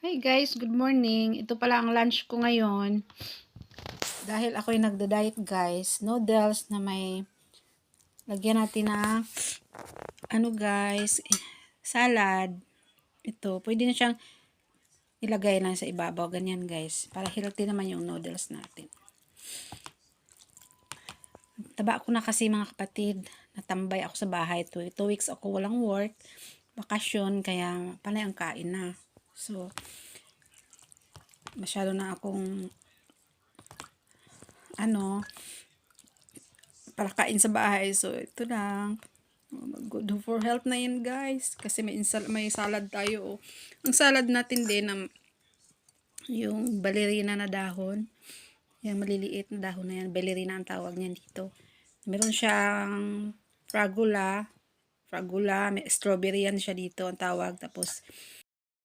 Hi guys, good morning. Ito pala ang lunch ko ngayon. Dahil ako'y nagda-diet guys, noodles na may lagyan natin ng guys, salad. Ito, pwede na siyang ilagay lang sa ibabaw, ganyan guys. Para healthy naman yung noodles natin. Taba ko na kasi mga kapatid, natambay ako sa bahay. 2 weeks ako walang work, bakasyon, kaya panay ang kain na. So, masyado na akong para kain sa bahay. So, ito lang. Good for health na yan, guys. Kasi may salad tayo. Oh. Ang salad natin din, yung balerina na dahon. Yung maliliit na dahon na yan. Balerina ang tawag niyan dito. Meron siyang fragula. Fragula. May strawberry yan siya dito ang tawag. Tapos,